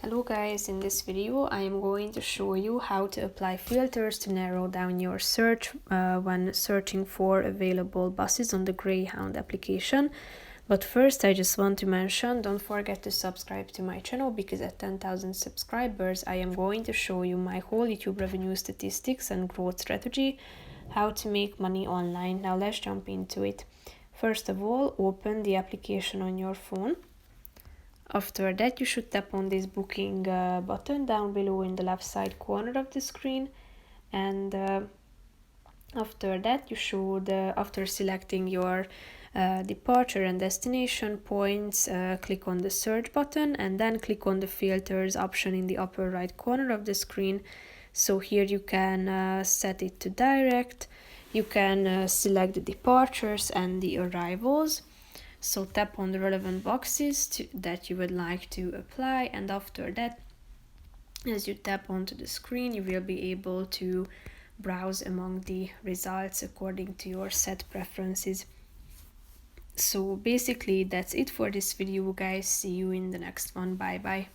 Hello guys, in this video I am going to show you how to apply filters to narrow down your search when searching for available buses on the Greyhound application. But first I just want to mention, don't forget to subscribe to my channel because at 10,000 subscribers I am going to show you my whole YouTube revenue statistics and growth strategy, how to make money online. Now let's jump into it. First of all, open the application on your phone. After that, you should tap on this booking button down below in the left side corner of the screen, and after that you should, after selecting your departure and destination points, click on the search button and then click on the filters option in the upper right corner of the screen. So here you can set it to direct, you can select the departures and the arrivals. So tap on the relevant boxes that you would like to apply, and after that, as you tap onto the screen, you will be able to browse among the results according to your set preferences. So basically that's it for this video guys. See you in the next one. Bye bye.